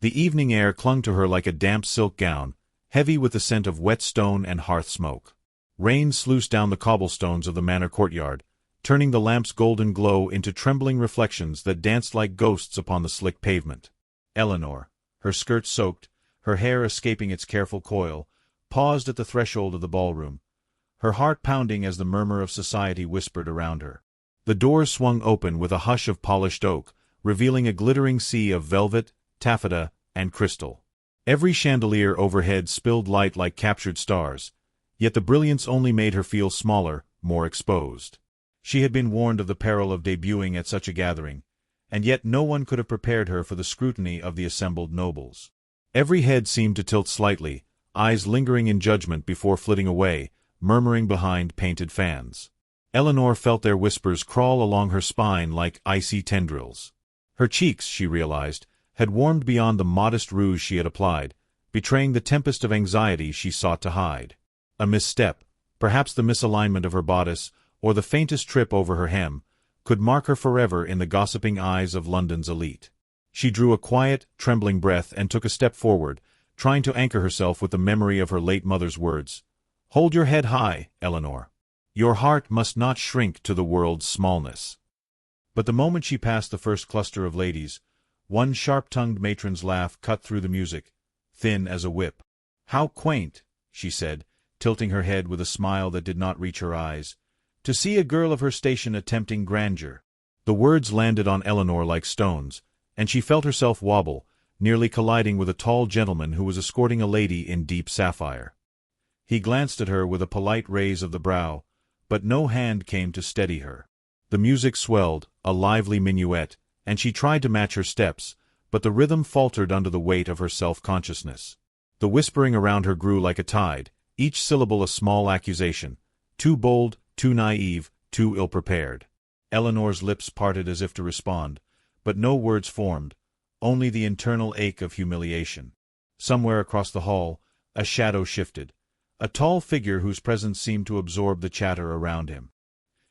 The evening air clung to her like a damp silk gown, heavy with the scent of wet stone and hearth smoke. Rain sluiced down the cobblestones of the manor courtyard, turning the lamp's golden glow into trembling reflections that danced like ghosts upon the slick pavement. Eleanor, her skirt soaked, her hair escaping its careful coil, paused at the threshold of the ballroom, her heart pounding as the murmur of society whispered around her. The doors swung open with a hush of polished oak, revealing a glittering sea of velvet, taffeta, and crystal. Every chandelier overhead spilled light like captured stars, yet the brilliance only made her feel smaller, more exposed. She had been warned of the peril of debuting at such a gathering, and yet no one could have prepared her for the scrutiny of the assembled nobles. Every head seemed to tilt slightly, eyes lingering in judgment before flitting away, murmuring behind painted fans. Eleanor felt their whispers crawl along her spine like icy tendrils. Her cheeks, she realized, had warmed beyond the modest rouge she had applied, betraying the tempest of anxiety she sought to hide. A misstep, perhaps the misalignment of her bodice, or the faintest trip over her hem, could mark her forever in the gossiping eyes of London's elite. She drew a quiet, trembling breath and took a step forward, trying to anchor herself with the memory of her late mother's words. "Hold your head high, Eleanor. Your heart must not shrink to the world's smallness." But the moment she passed the first cluster of ladies, one sharp-tongued matron's laugh cut through the music, thin as a whip. "How quaint," she said, tilting her head with a smile that did not reach her eyes, "to see a girl of her station attempting grandeur." The words landed on Eleanor like stones, and she felt herself wobble, nearly colliding with a tall gentleman who was escorting a lady in deep sapphire. He glanced at her with a polite raise of the brow, but no hand came to steady her. The music swelled, a lively minuet, and she tried to match her steps, but the rhythm faltered under the weight of her self-consciousness. The whispering around her grew like a tide, each syllable a small accusation, too bold, too naive, too ill-prepared. Eleanor's lips parted as if to respond, but no words formed, only the internal ache of humiliation. Somewhere across the hall, a shadow shifted, a tall figure whose presence seemed to absorb the chatter around him.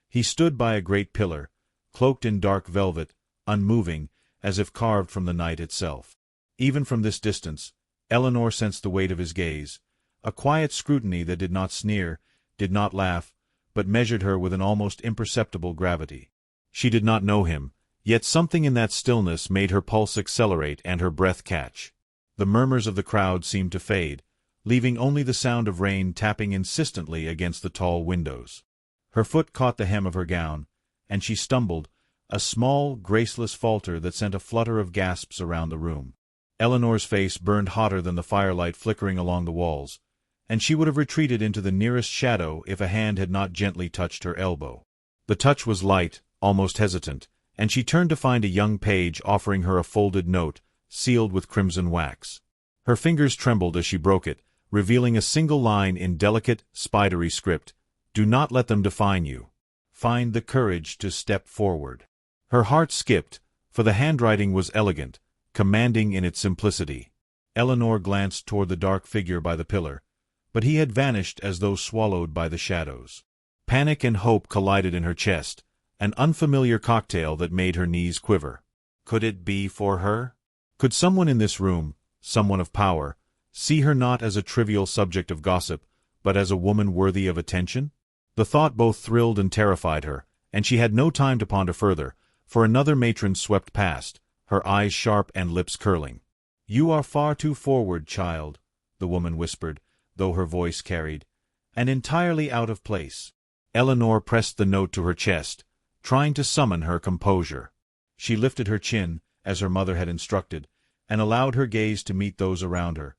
He stood by a great pillar, cloaked in dark velvet, unmoving, as if carved from the night itself. Even from this distance, Eleanor sensed the weight of his gaze, a quiet scrutiny that did not sneer, did not laugh, but measured her with an almost imperceptible gravity. She did not know him, yet something in that stillness made her pulse accelerate and her breath catch. The murmurs of the crowd seemed to fade, leaving only the sound of rain tapping insistently against the tall windows. Her foot caught the hem of her gown, and she stumbled, a small, graceless falter that sent a flutter of gasps around the room. Eleanor's face burned hotter than the firelight flickering along the walls, and she would have retreated into the nearest shadow if a hand had not gently touched her elbow. The touch was light, almost hesitant, and she turned to find a young page offering her a folded note, sealed with crimson wax. Her fingers trembled as she broke it, revealing a single line in delicate, spidery script. "Do not let them define you. Find the courage to step forward." Her heart skipped, for the handwriting was elegant, commanding in its simplicity. Eleanor glanced toward the dark figure by the pillar, but he had vanished as though swallowed by the shadows. Panic and hope collided in her chest, an unfamiliar cocktail that made her knees quiver. Could it be for her? Could someone in this room, someone of power, see her not as a trivial subject of gossip, but as a woman worthy of attention? The thought both thrilled and terrified her, and she had no time to ponder further, for another matron swept past, her eyes sharp and lips curling. "You are far too forward, child," the woman whispered, though her voice carried, "and entirely out of place." Eleanor pressed the note to her chest, trying to summon her composure. She lifted her chin, as her mother had instructed, and allowed her gaze to meet those around her,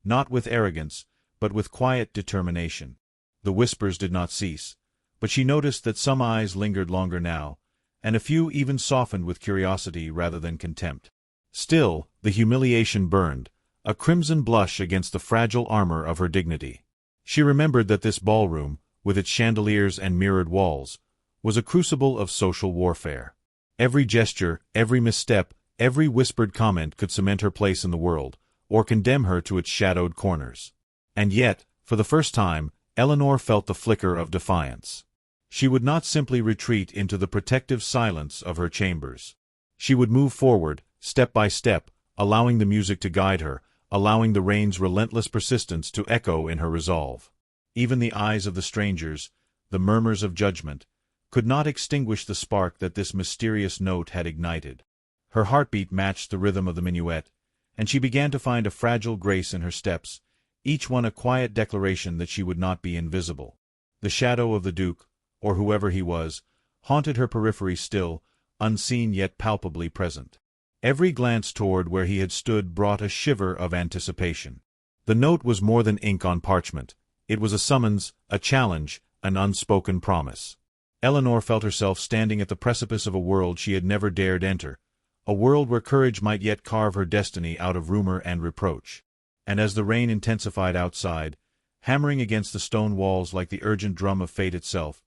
not with arrogance, but with quiet determination. The whispers did not cease, but she noticed that some eyes lingered longer now, and a few even softened with curiosity rather than contempt. Still, the humiliation burned, a crimson blush against the fragile armor of her dignity. She remembered that this ballroom, with its chandeliers and mirrored walls, was a crucible of social warfare. Every gesture, every misstep, every whispered comment could cement her place in the world, or condemn her to its shadowed corners. And yet, for the first time, Eleanor felt the flicker of defiance. She would not simply retreat into the protective silence of her chambers. She would move forward, step by step, allowing the music to guide her, allowing the rain's relentless persistence to echo in her resolve. Even the eyes of the strangers, the murmurs of judgment, could not extinguish the spark that this mysterious note had ignited. Her heartbeat matched the rhythm of the minuet, and she began to find a fragile grace in her steps, each one a quiet declaration that she would not be invisible. The shadow of the Duke, or whoever he was, haunted her periphery still, unseen yet palpably present. Every glance toward where he had stood brought a shiver of anticipation. The note was more than ink on parchment. It was a summons, a challenge, an unspoken promise. Eleanor felt herself standing at the precipice of a world she had never dared enter, a world where courage might yet carve her destiny out of rumor and reproach. And as the rain intensified outside, hammering against the stone walls like the urgent drum of fate itself,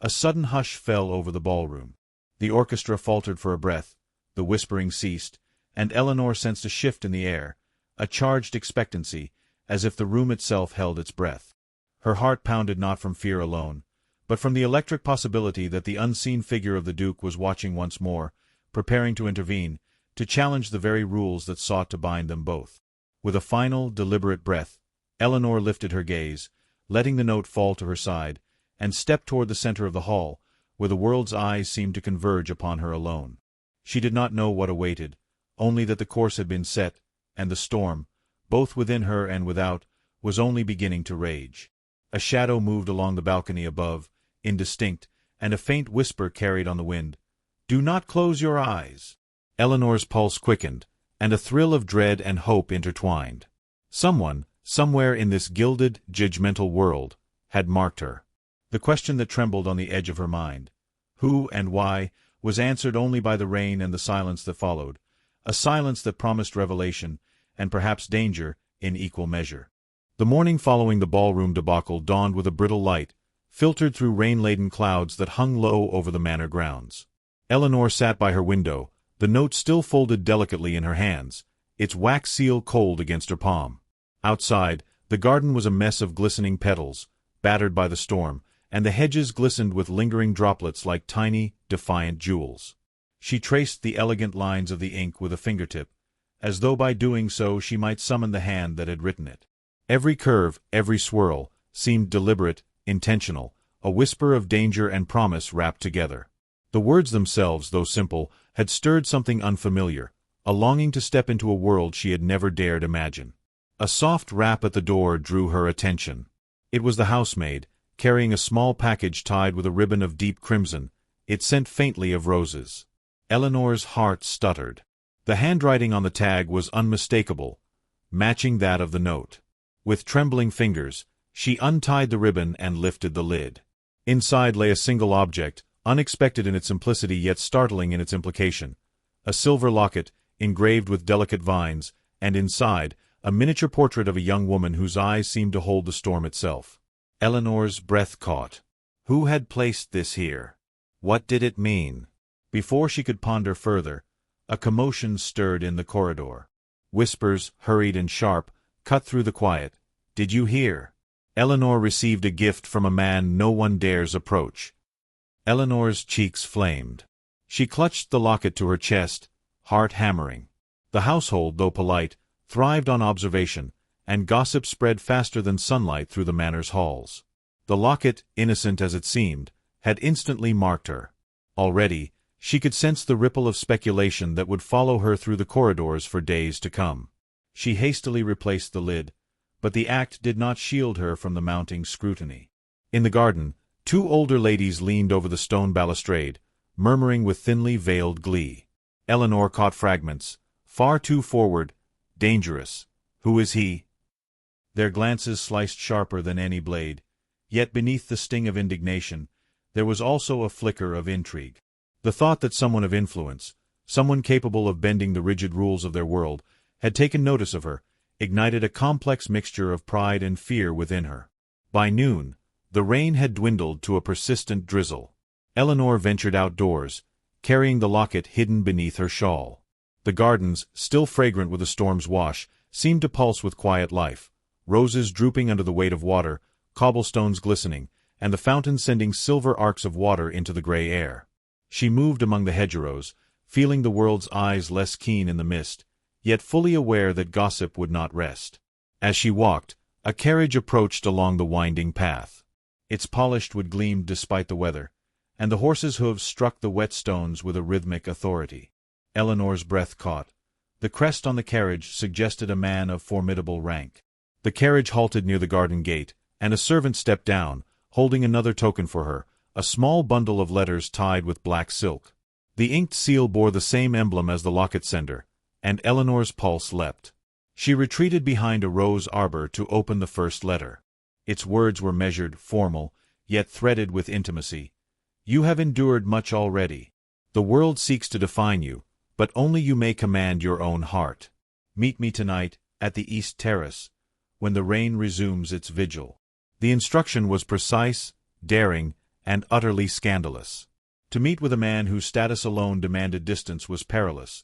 a sudden hush fell over the ballroom. The orchestra faltered for a breath, the whispering ceased, and Eleanor sensed a shift in the air, a charged expectancy, as if the room itself held its breath. Her heart pounded not from fear alone, but from the electric possibility that the unseen figure of the Duke was watching once more, preparing to intervene, to challenge the very rules that sought to bind them both. With a final, deliberate breath, Eleanor lifted her gaze, letting the note fall to her side, and stepped toward the center of the hall, where the world's eyes seemed to converge upon her alone. She did not know what awaited, only that the course had been set, and the storm, both within her and without, was only beginning to rage. A shadow moved along the balcony above, indistinct, and a faint whisper carried on the wind. "Do not close your eyes." Eleanor's pulse quickened, and a thrill of dread and hope intertwined. Someone, somewhere in this gilded, judgmental world, had marked her. The question that trembled on the edge of her mind, who and why, was answered only by the rain and the silence that followed, a silence that promised revelation, and perhaps danger, in equal measure. The morning following the ballroom debacle dawned with a brittle light, filtered through rain-laden clouds that hung low over the manor grounds. Eleanor sat by her window, the note still folded delicately in her hands, its wax seal cold against her palm. Outside, the garden was a mess of glistening petals, battered by the storm, and the hedges glistened with lingering droplets like tiny, defiant jewels. She traced the elegant lines of the ink with a fingertip, as though by doing so she might summon the hand that had written it. Every curve, every swirl, seemed deliberate, intentional, a whisper of danger and promise wrapped together. The words themselves, though simple, had stirred something unfamiliar, a longing to step into a world she had never dared imagine. A soft rap at the door drew her attention. It was the housemaid, carrying a small package tied with a ribbon of deep crimson, it scent faintly of roses. Eleanor's heart stuttered. The handwriting on the tag was unmistakable, matching that of the note. With trembling fingers, she untied the ribbon and lifted the lid. Inside lay a single object, unexpected in its simplicity yet startling in its implication. A silver locket, engraved with delicate vines, and inside, a miniature portrait of a young woman whose eyes seemed to hold the storm itself. Eleanor's breath caught. Who had placed this here? What did it mean? Before she could ponder further, a commotion stirred in the corridor. Whispers, hurried and sharp, cut through the quiet. "Did you hear? Eleanor received a gift from a man no one dares approach." Eleanor's cheeks flamed. She clutched the locket to her chest, heart hammering. The household, though polite, thrived on observation, and gossip spread faster than sunlight through the manor's halls. The locket, innocent as it seemed, had instantly marked her. Already, she could sense the ripple of speculation that would follow her through the corridors for days to come. She hastily replaced the lid, but the act did not shield her from the mounting scrutiny. In the garden, two older ladies leaned over the stone balustrade, murmuring with thinly veiled glee. Eleanor caught fragments. "Far too forward. Dangerous. Who is he?" Their glances sliced sharper than any blade, yet beneath the sting of indignation, there was also a flicker of intrigue. The thought that someone of influence, someone capable of bending the rigid rules of their world, had taken notice of her, ignited a complex mixture of pride and fear within her. By noon, the rain had dwindled to a persistent drizzle. Eleanor ventured outdoors, carrying the locket hidden beneath her shawl. The gardens, still fragrant with the storm's wash, seemed to pulse with quiet life, roses drooping under the weight of water, cobblestones glistening, and the fountain sending silver arcs of water into the gray air. She moved among the hedgerows, feeling the world's eyes less keen in the mist, yet fully aware that gossip would not rest. As she walked, a carriage approached along the winding path. Its polished wood gleamed despite the weather, and the horse's hooves struck the wet stones with a rhythmic authority. Eleanor's breath caught. The crest on the carriage suggested a man of formidable rank. The carriage halted near the garden gate, and a servant stepped down, holding another token for her, a small bundle of letters tied with black silk. The inked seal bore the same emblem as the locket sender, and Eleanor's pulse leapt. She retreated behind a rose arbor to open the first letter. Its words were measured, formal, yet threaded with intimacy. You have endured much already. The world seeks to define you, but only you may command your own heart. Meet me tonight, at the East Terrace, when the rain resumes its vigil. The instruction was precise, daring, and utterly scandalous. To meet with a man whose status alone demanded distance was perilous,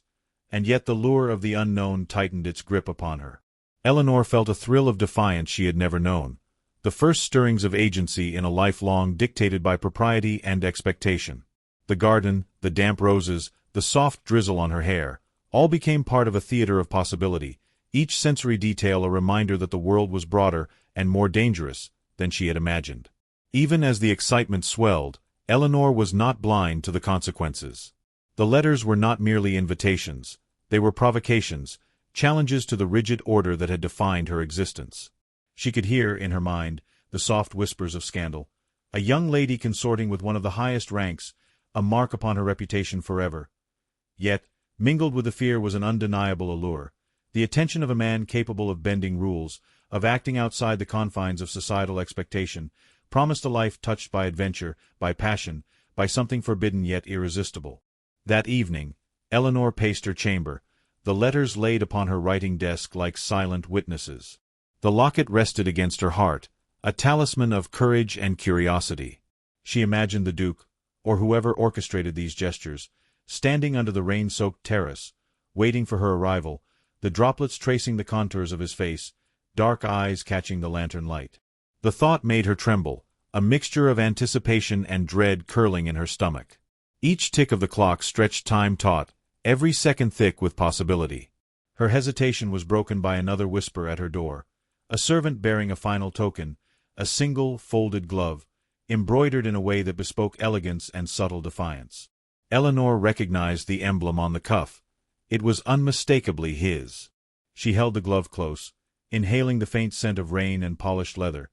and yet the lure of the unknown tightened its grip upon her. Eleanor felt a thrill of defiance she had never known, the first stirrings of agency in a life long dictated by propriety and expectation. The garden, the damp roses, the soft drizzle on her hair, all became part of a theater of possibility, each sensory detail a reminder that the world was broader and more dangerous than she had imagined. Even as the excitement swelled, Eleanor was not blind to the consequences. The letters were not merely invitations, they were provocations, challenges to the rigid order that had defined her existence. She could hear, in her mind, the soft whispers of scandal. A young lady consorting with one of the highest ranks, a mark upon her reputation forever. Yet, mingled with the fear was an undeniable allure, the attention of a man capable of bending rules, of acting outside the confines of societal expectation, promised a life touched by adventure, by passion, by something forbidden yet irresistible. That evening, Eleanor paced her chamber, the letters laid upon her writing desk like silent witnesses. The locket rested against her heart, a talisman of courage and curiosity. She imagined the Duke, or whoever orchestrated these gestures, standing under the rain-soaked terrace, waiting for her arrival, the droplets tracing the contours of his face, dark eyes catching the lantern light. The thought made her tremble, a mixture of anticipation and dread curling in her stomach. Each tick of the clock stretched time taut, every second thick with possibility. Her hesitation was broken by another whisper at her door, a servant bearing a final token, a single, folded glove, embroidered in a way that bespoke elegance and subtle defiance. Eleanor recognized the emblem on the cuff. It was unmistakably his. She held the glove close, inhaling the faint scent of rain and polished leather,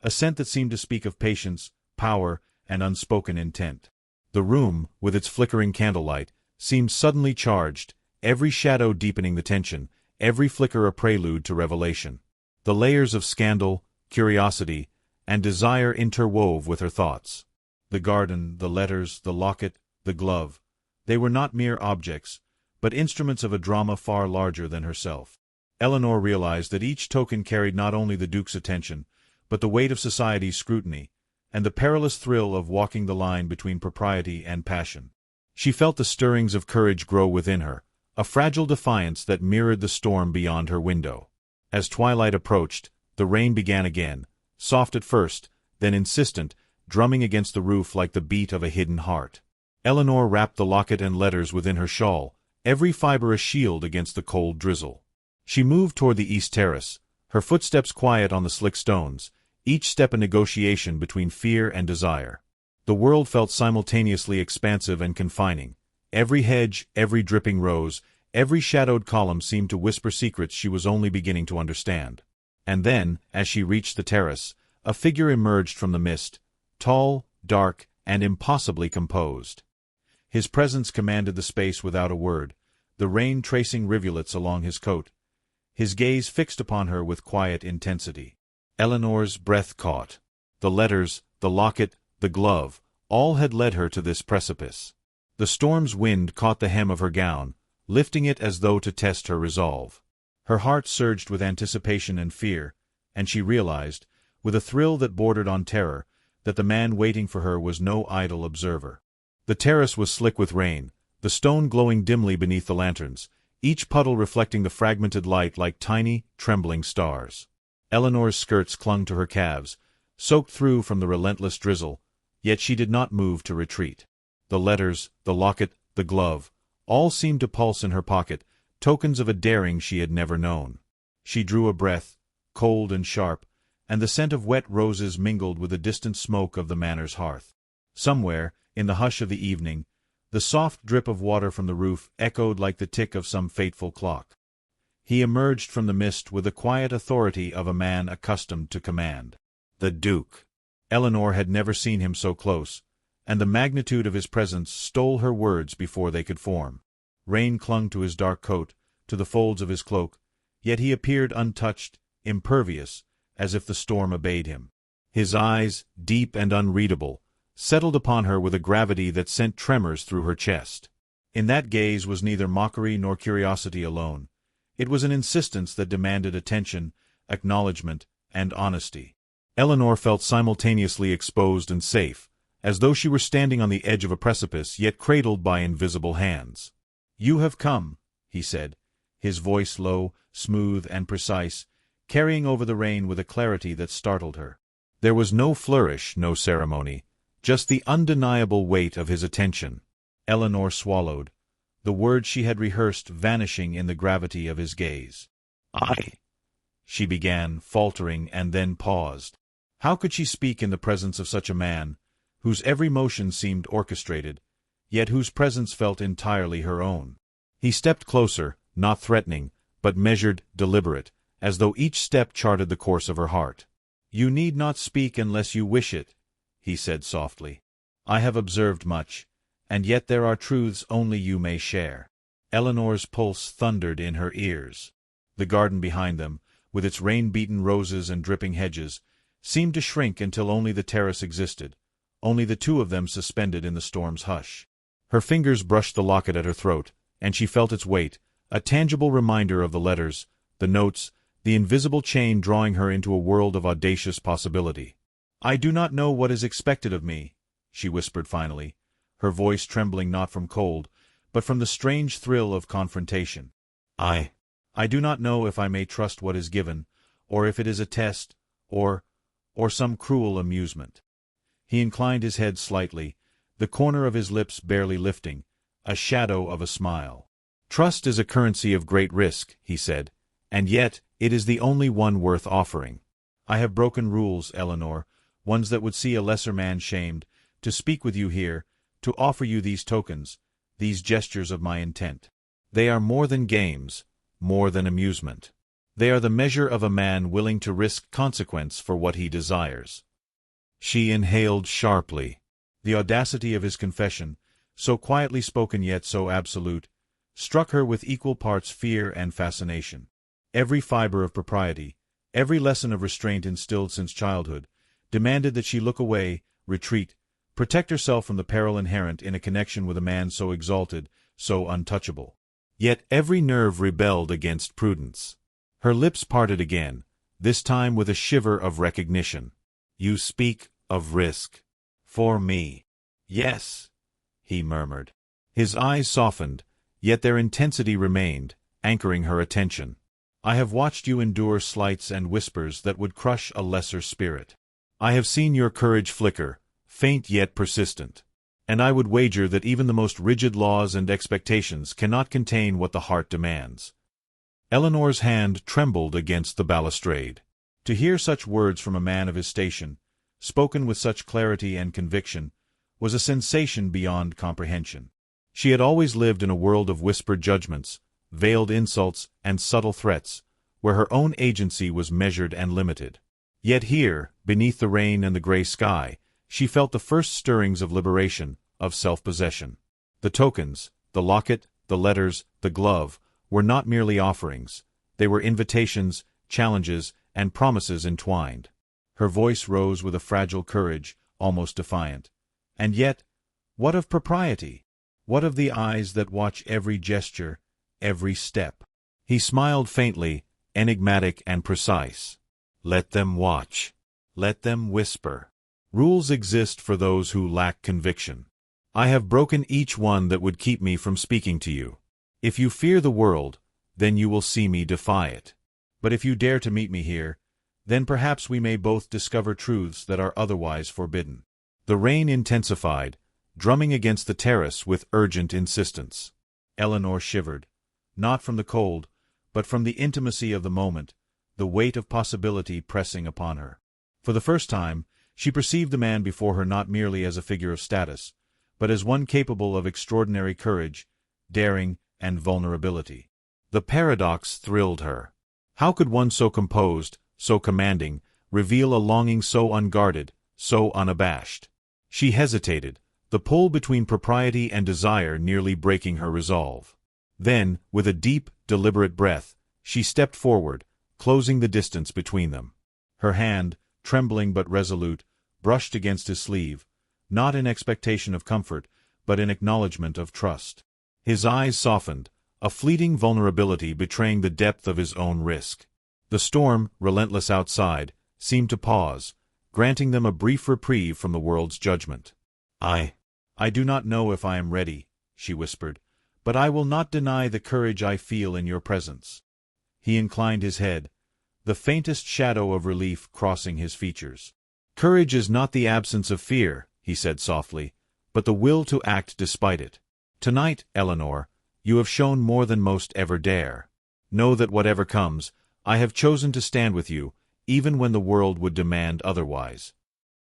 a scent that seemed to speak of patience, power, and unspoken intent. The room, with its flickering candlelight, seemed suddenly charged, every shadow deepening the tension, every flicker a prelude to revelation. The layers of scandal, curiosity, and desire interwove with her thoughts. The garden, the letters, the locket, the glove, they were not mere objects, but instruments of a drama far larger than herself. Eleanor realized that each token carried not only the Duke's attention, but the weight of society's scrutiny, and the perilous thrill of walking the line between propriety and passion. She felt the stirrings of courage grow within her, a fragile defiance that mirrored the storm beyond her window. As twilight approached, the rain began again, soft at first, then insistent, drumming against the roof like the beat of a hidden heart. Eleanor wrapped the locket and letters within her shawl, every fiber a shield against the cold drizzle. She moved toward the East Terrace, her footsteps quiet on the slick stones, each step a negotiation between fear and desire. The world felt simultaneously expansive and confining. Every hedge, every dripping rose, every shadowed column seemed to whisper secrets she was only beginning to understand. And then, as she reached the terrace, a figure emerged from the mist, tall, dark, and impossibly composed. His presence commanded the space without a word, the rain tracing rivulets along his coat, his gaze fixed upon her with quiet intensity. Eleanor's breath caught. The letters, the locket, the glove, all had led her to this precipice. The storm's wind caught the hem of her gown, lifting it as though to test her resolve. Her heart surged with anticipation and fear, and she realized, with a thrill that bordered on terror, that the man waiting for her was no idle observer. The terrace was slick with rain, the stone glowing dimly beneath the lanterns, each puddle reflecting the fragmented light like tiny, trembling stars. Eleanor's skirts clung to her calves, soaked through from the relentless drizzle, yet she did not move to retreat. The letters, the locket, the glove, all seemed to pulse in her pocket, tokens of a daring she had never known. She drew a breath, cold and sharp, and the scent of wet roses mingled with the distant smoke of the manor's hearth. Somewhere, in the hush of the evening, the soft drip of water from the roof echoed like the tick of some fateful clock. He emerged from the mist with the quiet authority of a man accustomed to command. The Duke. Eleanor had never seen him so close, and the magnitude of his presence stole her words before they could form. Rain clung to his dark coat, to the folds of his cloak, yet he appeared untouched, impervious, as if the storm obeyed him. His eyes, deep and unreadable, settled upon her with a gravity that sent tremors through her chest. In that gaze was neither mockery nor curiosity alone. It was an insistence that demanded attention, acknowledgment, and honesty. Eleanor felt simultaneously exposed and safe, as though she were standing on the edge of a precipice yet cradled by invisible hands. "You have come," he said, his voice low, smooth, and precise, carrying over the rain with a clarity that startled her. There was no flourish, no ceremony, just the undeniable weight of his attention. Eleanor swallowed, the words she had rehearsed vanishing in the gravity of his gaze. She began, faltering, and then paused. How could she speak in the presence of such a man, whose every motion seemed orchestrated, yet whose presence felt entirely her own? He stepped closer, not threatening, but measured, deliberate, as though each step charted the course of her heart. "You need not speak unless you wish it," he said softly. "I have observed much, and yet there are truths only you may share." Eleanor's pulse thundered in her ears. The garden behind them, with its rain-beaten roses and dripping hedges, seemed to shrink until only the terrace existed, only the two of them suspended in the storm's hush. Her fingers brushed the locket at her throat, and she felt its weight, a tangible reminder of the letters, the notes, the invisible chain drawing her into a world of audacious possibility. "I do not know what is expected of me," she whispered finally, her voice trembling not from cold, but from the strange thrill of confrontation. I do not know if I may trust what is given, or if it is a test, or some cruel amusement." He inclined his head slightly, the corner of his lips barely lifting, a shadow of a smile. "Trust is a currency of great risk," he said, "and yet it is the only one worth offering. I have broken rules, Eleanor, ones that would see a lesser man shamed, to speak with you here, to offer you these tokens, these gestures of my intent. They are more than games, more than amusement. They are the measure of a man willing to risk consequence for what he desires." She inhaled sharply. The audacity of his confession, so quietly spoken yet so absolute, struck her with equal parts fear and fascination. Every fiber of propriety, every lesson of restraint instilled since childhood, demanded that she look away, retreat, protect herself from the peril inherent in a connection with a man so exalted, so untouchable. Yet every nerve rebelled against prudence. Her lips parted again, this time with a shiver of recognition. "You speak of risk. For me." "Yes," he murmured. His eyes softened, yet their intensity remained, anchoring her attention. "I have watched you endure slights and whispers that would crush a lesser spirit. I have seen your courage flicker, faint yet persistent. And I would wager that even the most rigid laws and expectations cannot contain what the heart demands." Eleanor's hand trembled against the balustrade. To hear such words from a man of his station, spoken with such clarity and conviction, was a sensation beyond comprehension. She had always lived in a world of whispered judgments, veiled insults, and subtle threats, where her own agency was measured and limited. Yet here, beneath the rain and the gray sky, she felt the first stirrings of liberation, of self-possession. The tokens, the locket, the letters, the glove, were not merely offerings. They were invitations, challenges, and promises entwined. Her voice rose with a fragile courage, almost defiant. And yet, what of propriety? What of the eyes that watch every gesture, every step? He smiled faintly, enigmatic and precise. "Let them watch. Let them whisper. Rules exist for those who lack conviction. I have broken each one that would keep me from speaking to you. If you fear the world, then you will see me defy it. But if you dare to meet me here, then perhaps we may both discover truths that are otherwise forbidden." The rain intensified, drumming against the terrace with urgent insistence. Eleanor shivered. not from the cold, but from the intimacy of the moment, the weight of possibility pressing upon her. For the first time, she perceived the man before her not merely as a figure of status, but as one capable of extraordinary courage, daring, and vulnerability. The paradox thrilled her. How could one so composed, so commanding, reveal a longing so unguarded, so unabashed? She hesitated, the pull between propriety and desire nearly breaking her resolve. Then, with a deep, deliberate breath, she stepped forward, closing the distance between them. Her hand, trembling but resolute, brushed against his sleeve, not in expectation of comfort, but in acknowledgment of trust. His eyes softened, a fleeting vulnerability betraying the depth of his own risk. The storm, relentless outside, seemed to pause, granting them a brief reprieve from the world's judgment. I do not know if I am ready," she whispered, "but I will not deny the courage I feel in your presence." He inclined his head, the faintest shadow of relief crossing his features. "Courage is not the absence of fear," he said softly, "but the will to act despite it. Tonight, Eleanor, you have shown more than most ever dare. Know that whatever comes, I have chosen to stand with you, even when the world would demand otherwise."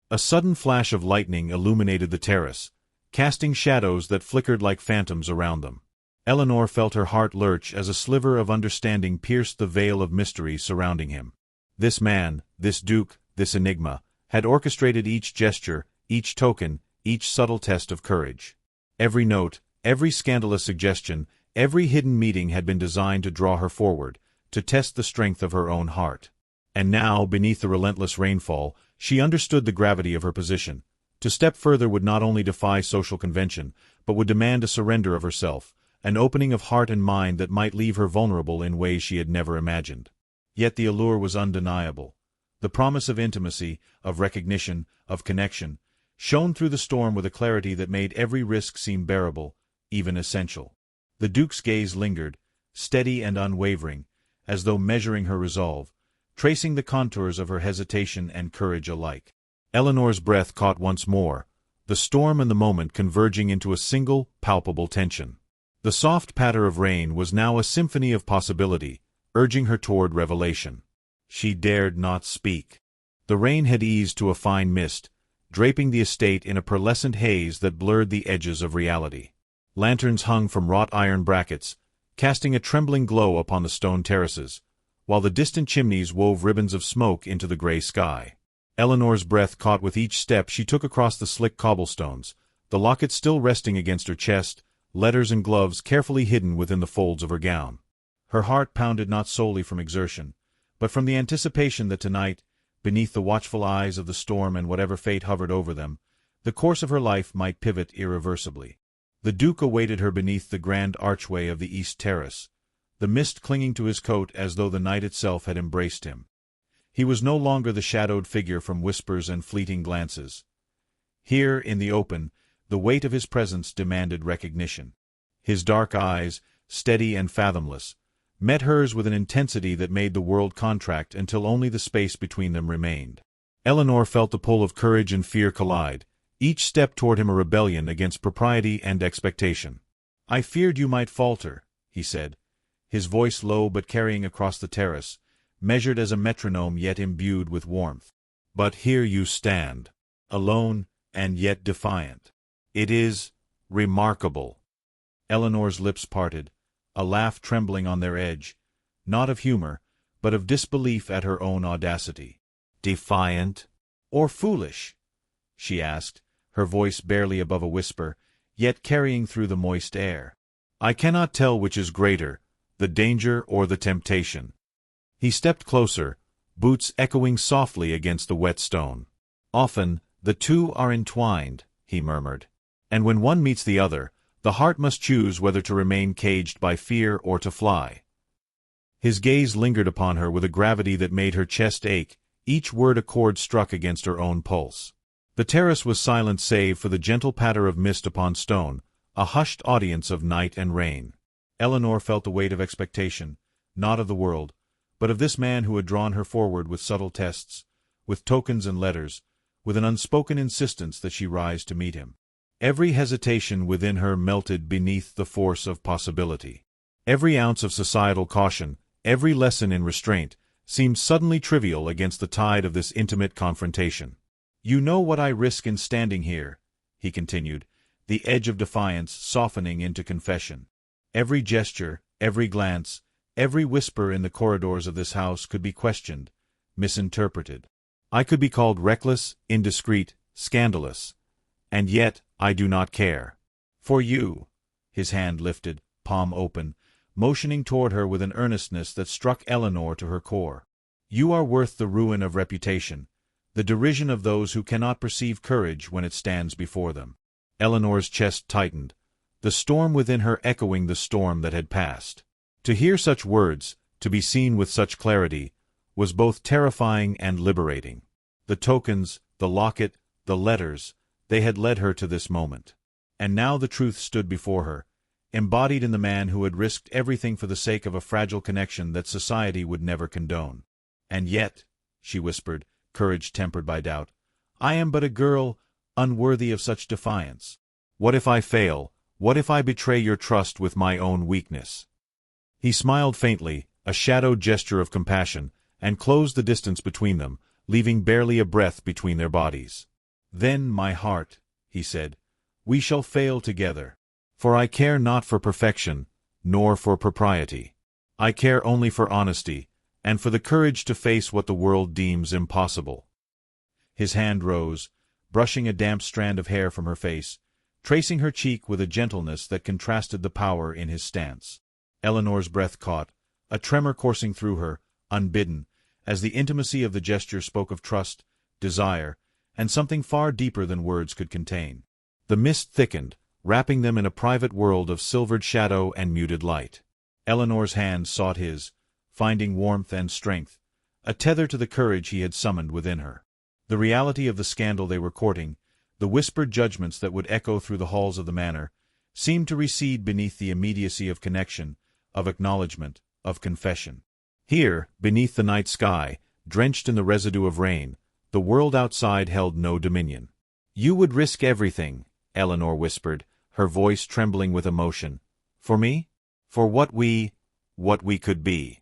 A sudden flash of lightning illuminated the terrace, casting shadows that flickered like phantoms around them. Eleanor felt her heart lurch as a sliver of understanding pierced the veil of mystery surrounding him. This man, this duke, this enigma, had orchestrated each gesture, each token, each subtle test of courage. Every note, every scandalous suggestion, every hidden meeting had been designed to draw her forward, to test the strength of her own heart. And now, beneath the relentless rainfall, she understood the gravity of her position. To step further would not only defy social convention, but would demand a surrender of herself, an opening of heart and mind that might leave her vulnerable in ways she had never imagined. Yet the allure was undeniable. The promise of intimacy, of recognition, of connection, shone through the storm with a clarity that made every risk seem bearable, even essential. The Duke's gaze lingered, steady and unwavering, as though measuring her resolve, tracing the contours of her hesitation and courage alike. Eleanor's breath caught once more, the storm and the moment converging into a single, palpable tension. The soft patter of rain was now a symphony of possibility, urging her toward revelation. She dared not speak. The rain had eased to a fine mist, draping the estate in a pearlescent haze that blurred the edges of reality. Lanterns hung from wrought iron brackets, casting a trembling glow upon the stone terraces, while the distant chimneys wove ribbons of smoke into the gray sky. Eleanor's breath caught with each step she took across the slick cobblestones, the locket still resting against her chest, letters and gloves carefully hidden within the folds of her gown. Her heart pounded not solely from exertion, but from the anticipation that tonight, beneath the watchful eyes of the storm and whatever fate hovered over them, the course of her life might pivot irreversibly. The Duke awaited her beneath the grand archway of the east terrace, the mist clinging to his coat as though the night itself had embraced him. He was no longer the shadowed figure from whispers and fleeting glances. Here, in the open, the weight of his presence demanded recognition. His dark eyes, steady and fathomless, met hers with an intensity that made the world contract until only the space between them remained. Eleanor felt the pull of courage and fear collide, each step toward him a rebellion against propriety and expectation. "I feared you might falter," he said, his voice low but carrying across the terrace, measured as a metronome yet imbued with warmth. "But here you stand, alone and yet defiant. It is remarkable." Eleanor's lips parted, a laugh trembling on their edge, not of humor, but of disbelief at her own audacity. "Defiant or foolish?" she asked, her voice barely above a whisper, yet carrying through the moist air. "I cannot tell which is greater, the danger or the temptation." He stepped closer, boots echoing softly against the wet stone. "Often, the two are entwined," he murmured. "And when one meets the other, the heart must choose whether to remain caged by fear or to fly." His gaze lingered upon her with a gravity that made her chest ache, each word a chord struck against her own pulse. The terrace was silent save for the gentle patter of mist upon stone, a hushed audience of night and rain. Eleanor felt the weight of expectation, not of the world, but of this man who had drawn her forward with subtle tests, with tokens and letters, with an unspoken insistence that she rise to meet him. Every hesitation within her melted beneath the force of possibility. Every ounce of societal caution, every lesson in restraint, seemed suddenly trivial against the tide of this intimate confrontation. "You know what I risk in standing here," he continued, the edge of defiance softening into confession. "Every gesture, every glance, every whisper in the corridors of this house could be questioned, misinterpreted. I could be called reckless, indiscreet, scandalous. And yet, I do not care. For you," his hand lifted, palm open, motioning toward her with an earnestness that struck Eleanor to her core. "You are worth the ruin of reputation, the derision of those who cannot perceive courage when it stands before them." Eleanor's chest tightened, the storm within her echoing the storm that had passed. To hear such words, to be seen with such clarity, was both terrifying and liberating. The tokens, the locket, the letters, they had led her to this moment. And now the truth stood before her, embodied in the man who had risked everything for the sake of a fragile connection that society would never condone. "And yet," she whispered, courage tempered by doubt, "I am but a girl, unworthy of such defiance. What if I fail? What if I betray your trust with my own weakness?" He smiled faintly, a shadowed gesture of compassion, and closed the distance between them, leaving barely a breath between their bodies. "Then, my heart," he said, "we shall fail together. For I care not for perfection, nor for propriety. I care only for honesty, and for the courage to face what the world deems impossible." His hand rose, brushing a damp strand of hair from her face, tracing her cheek with a gentleness that contrasted the power in his stance. Eleanor's breath caught, a tremor coursing through her, unbidden, as the intimacy of the gesture spoke of trust, desire, and something far deeper than words could contain. The mist thickened, wrapping them in a private world of silvered shadow and muted light. Eleanor's hand sought his, finding warmth and strength, a tether to the courage he had summoned within her. The reality of the scandal they were courting, the whispered judgments that would echo through the halls of the manor, seemed to recede beneath the immediacy of connection, of acknowledgment, of confession. Here, beneath the night sky, drenched in the residue of rain, the world outside held no dominion. "You would risk everything," Eleanor whispered, her voice trembling with emotion. "For me? For what we could be."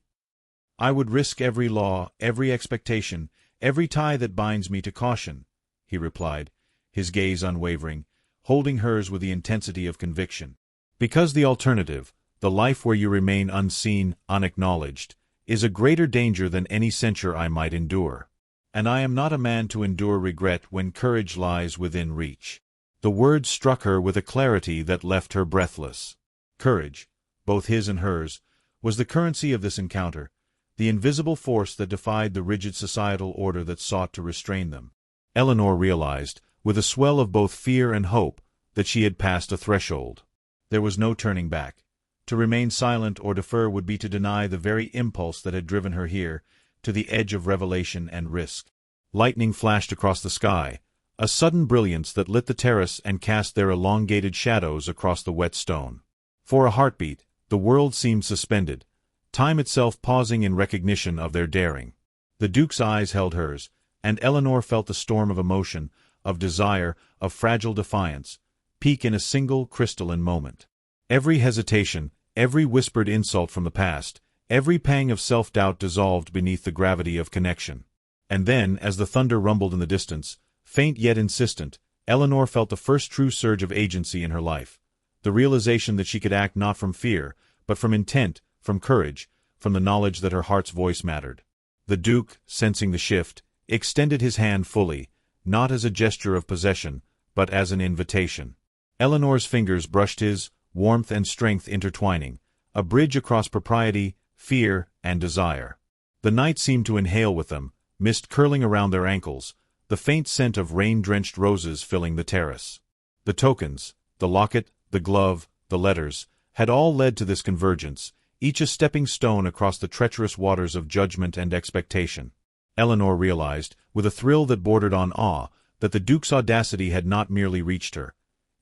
"I would risk every law, every expectation, every tie that binds me to caution," he replied, his gaze unwavering, holding hers with the intensity of conviction. "Because the alternative, the life where you remain unseen, unacknowledged, is a greater danger than any censure I might endure. And I am not a man to endure regret when courage lies within reach." The words struck her with a clarity that left her breathless. Courage, both his and hers, was the currency of this encounter, the invisible force that defied the rigid societal order that sought to restrain them. Eleanor realized, with a swell of both fear and hope, that she had passed a threshold. There was no turning back. To remain silent or defer would be to deny the very impulse that had driven her here, to the edge of revelation and risk. Lightning flashed across the sky, a sudden brilliance that lit the terrace and cast their elongated shadows across the wet stone. For a heartbeat, the world seemed suspended, time itself pausing in recognition of their daring. The Duke's eyes held hers, and Eleanor felt the storm of emotion, of desire, of fragile defiance, peak in a single crystalline moment. Every hesitation, every whispered insult from the past, every pang of self-doubt dissolved beneath the gravity of connection. And then, as the thunder rumbled in the distance, faint yet insistent, Eleanor felt the first true surge of agency in her life, the realization that she could act not from fear, but from intent, from courage, from the knowledge that her heart's voice mattered. The Duke, sensing the shift, extended his hand fully, not as a gesture of possession, but as an invitation. Eleanor's fingers brushed his, warmth and strength intertwining, a bridge across propriety, fear, and desire. The night seemed to inhale with them, mist curling around their ankles, the faint scent of rain-drenched roses filling the terrace. The tokens, the locket, the glove, the letters, had all led to this convergence, each a stepping stone across the treacherous waters of judgment and expectation. Eleanor realized, with a thrill that bordered on awe, that the Duke's audacity had not merely reached her.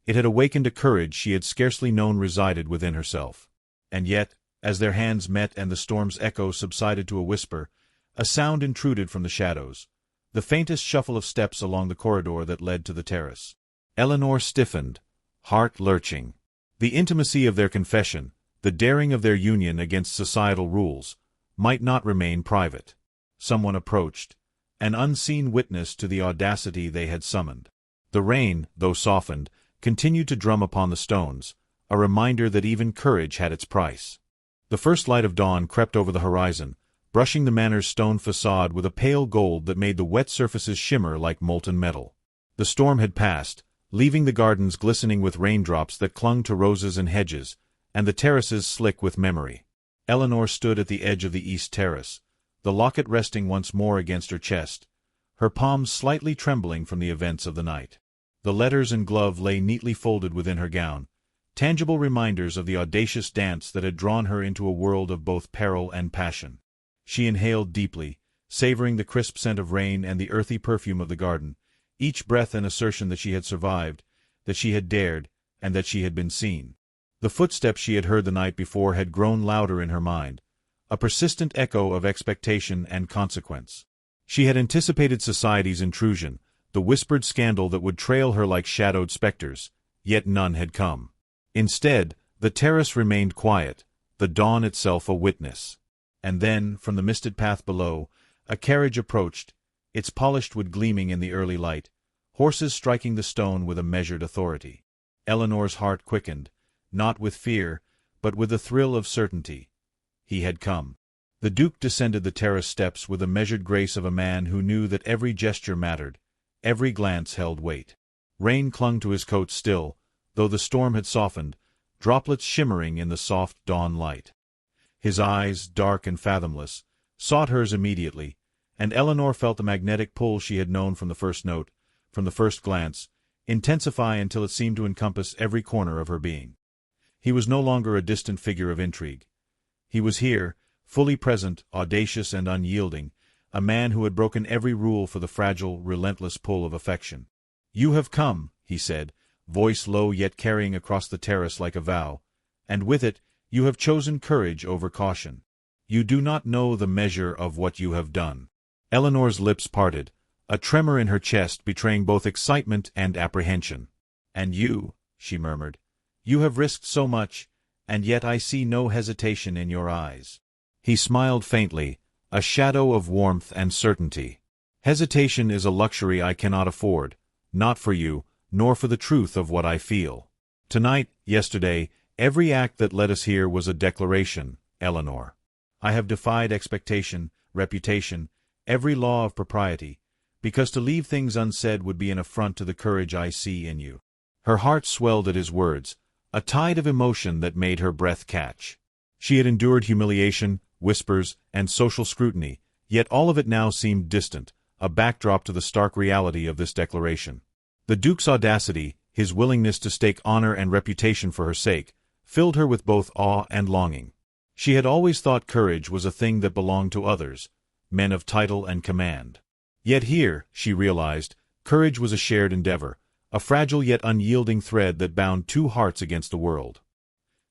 It had awakened a courage she had scarcely known resided within herself. And yet, as their hands met and the storm's echo subsided to a whisper, a sound intruded from the shadows, the faintest shuffle of steps along the corridor that led to the terrace. Eleanor stiffened, heart lurching. The intimacy of their confession, the daring of their union against societal rules, might not remain private. Someone approached, an unseen witness to the audacity they had summoned. The rain, though softened, continued to drum upon the stones, a reminder that even courage had its price. The first light of dawn crept over the horizon, brushing the manor's stone facade with a pale gold that made the wet surfaces shimmer like molten metal. The storm had passed, leaving the gardens glistening with raindrops that clung to roses and hedges, and the terraces slick with memory. Eleanor stood at the edge of the east terrace, the locket resting once more against her chest, her palms slightly trembling from the events of the night. The letters and glove lay neatly folded within her gown, tangible reminders of the audacious dance that had drawn her into a world of both peril and passion. She inhaled deeply, savoring the crisp scent of rain and the earthy perfume of the garden, each breath an assertion that she had survived, that she had dared, and that she had been seen. The footsteps she had heard the night before had grown louder in her mind, a persistent echo of expectation and consequence. She had anticipated society's intrusion, the whispered scandal that would trail her like shadowed specters, yet none had come. Instead, the terrace remained quiet, the dawn itself a witness. And then, from the misted path below, a carriage approached, its polished wood gleaming in the early light, horses striking the stone with a measured authority. Eleanor's heart quickened, not with fear, but with the thrill of certainty. He had come. The Duke descended the terrace steps with the measured grace of a man who knew that every gesture mattered, every glance held weight. Rain clung to his coat still, though the storm had softened, droplets shimmering in the soft dawn light. His eyes, dark and fathomless, sought hers immediately, and Eleanor felt the magnetic pull she had known from the first note, from the first glance, intensify until it seemed to encompass every corner of her being. He was no longer a distant figure of intrigue. He was here, fully present, audacious and unyielding, a man who had broken every rule for the fragile, relentless pull of affection. "You have come," he said, voice low yet carrying across the terrace like a vow, "and with it you have chosen courage over caution. You do not know the measure of what you have done." Eleanor's lips parted, a tremor in her chest betraying both excitement and apprehension. "And you," she murmured, "you have risked so much, and yet I see no hesitation in your eyes." He smiled faintly, a shadow of warmth and certainty. "Hesitation is a luxury I cannot afford, not for you, nor for the truth of what I feel. Tonight, yesterday, every act that led us here was a declaration, Eleanor. I have defied expectation, reputation, every law of propriety, because to leave things unsaid would be an affront to the courage I see in you." Her heart swelled at his words, a tide of emotion that made her breath catch. She had endured humiliation, whispers, and social scrutiny, yet all of it now seemed distant, a backdrop to the stark reality of this declaration. The Duke's audacity, his willingness to stake honor and reputation for her sake, filled her with both awe and longing. She had always thought courage was a thing that belonged to others, men of title and command. Yet here, she realized, courage was a shared endeavor, a fragile yet unyielding thread that bound two hearts against the world.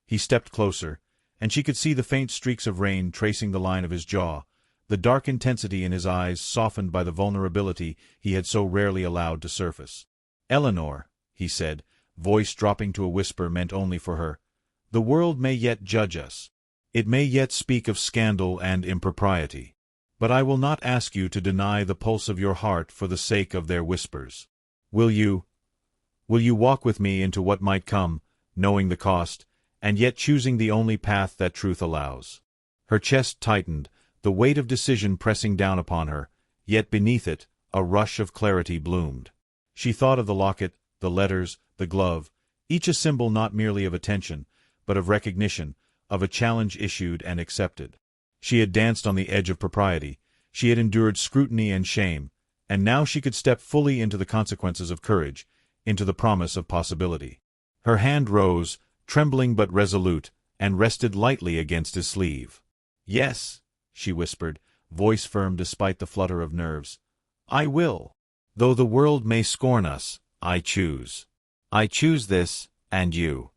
He stepped closer, and she could see the faint streaks of rain tracing the line of his jaw, the dark intensity in his eyes softened by the vulnerability he had so rarely allowed to surface. "Eleanor," he said, voice dropping to a whisper meant only for her, "the world may yet judge us. It may yet speak of scandal and impropriety. But I will not ask you to deny the pulse of your heart for the sake of their whispers. Will you walk with me into what might come, knowing the cost, and yet choosing the only path that truth allows?" Her chest tightened, the weight of decision pressing down upon her, yet beneath it, a rush of clarity bloomed. She thought of the locket, the letters, the glove, each a symbol not merely of attention, but of recognition, of a challenge issued and accepted. She had danced on the edge of propriety, she had endured scrutiny and shame, and now she could step fully into the consequences of courage, into the promise of possibility. Her hand rose, trembling but resolute, and rested lightly against his sleeve. "Yes," she whispered, voice firm despite the flutter of nerves. "I will. Though the world may scorn us, I choose. I choose this, and you."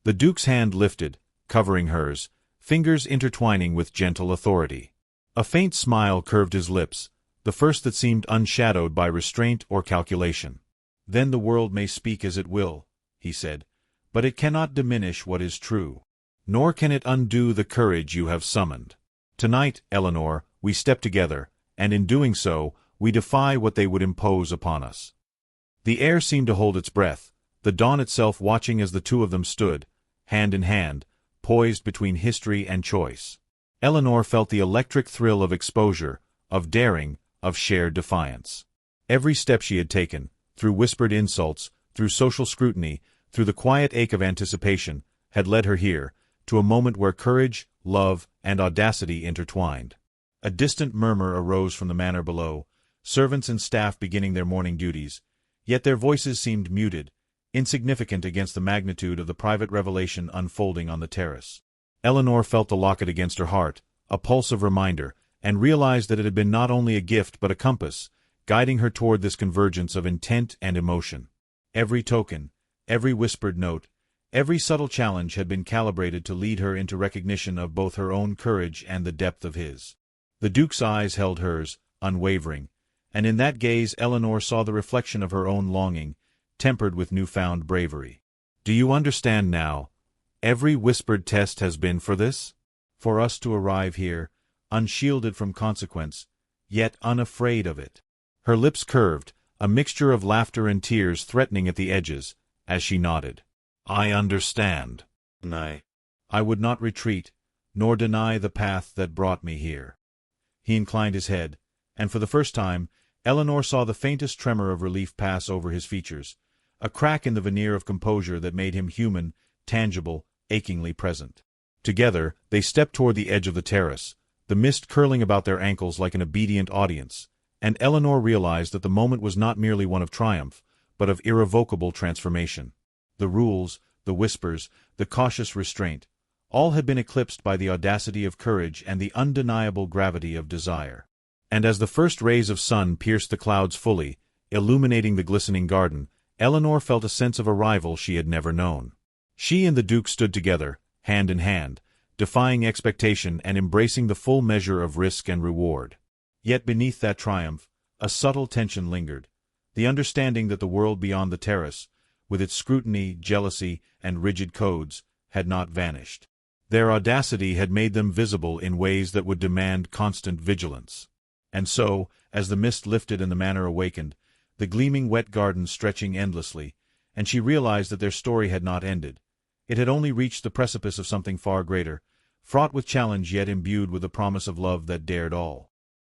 The Duke's hand lifted, covering hers, fingers intertwining with gentle authority. A faint smile curved his lips, the first that seemed unshadowed by restraint or calculation. "Then the world may speak as it will," he said, "but it cannot diminish what is true." nor can it undo the courage you have summoned. Tonight, Eleanor, we step together, and in doing so, we defy what they would impose upon us." The air seemed to hold its breath, the dawn itself watching as the two of them stood, hand in hand, poised between history and choice. Eleanor felt the electric thrill of exposure, of daring, of shared defiance. Every step she had taken, through whispered insults, through social scrutiny, through the quiet ache of anticipation, had led her here, to a moment where courage, love, and audacity intertwined. A distant murmur arose from the manor below, servants and staff beginning their morning duties, yet their voices seemed muted, insignificant against the magnitude of the private revelation unfolding on the terrace. Eleanor felt the locket against her heart, a pulse of reminder, and realized that it had been not only a gift but a compass, guiding her toward this convergence of intent and emotion. Every token, every whispered note, every subtle challenge had been calibrated to lead her into recognition of both her own courage and the depth of his. The Duke's eyes held hers, unwavering, and in that gaze Eleanor saw the reflection of her own longing, tempered with newfound bravery. "Do you understand now? Every whispered test has been for this? For us to arrive here, unshielded from consequence, yet unafraid of it." Her lips curved, a mixture of laughter and tears threatening at the edges, as she nodded. "I understand. I would not retreat, nor deny the path that brought me here." He inclined his head, and for the first time, Eleanor saw the faintest tremor of relief pass over his features, a crack in the veneer of composure that made him human, tangible, achingly present. Together, they stepped toward the edge of the terrace, the mist curling about their ankles like an obedient audience, and Eleanor realized that the moment was not merely one of triumph, but of irrevocable transformation. The rules, the whispers, the cautious restraint, all had been eclipsed by the audacity of courage and the undeniable gravity of desire. And as the first rays of sun pierced the clouds fully, illuminating the glistening garden, Eleanor felt a sense of arrival she had never known. She and the Duke stood together, hand in hand, defying expectation and embracing the full measure of risk and reward. Yet beneath that triumph, a subtle tension lingered, the understanding that the world beyond the terrace, with its scrutiny, jealousy, and rigid codes, had not vanished. Their audacity had made them visible in ways that would demand constant vigilance. And so, as the mist lifted and the manor awakened, the gleaming wet garden stretching endlessly, and she realized that their story had not ended. It had only reached the precipice of something far greater, fraught with challenge yet imbued with the promise of love that dared all.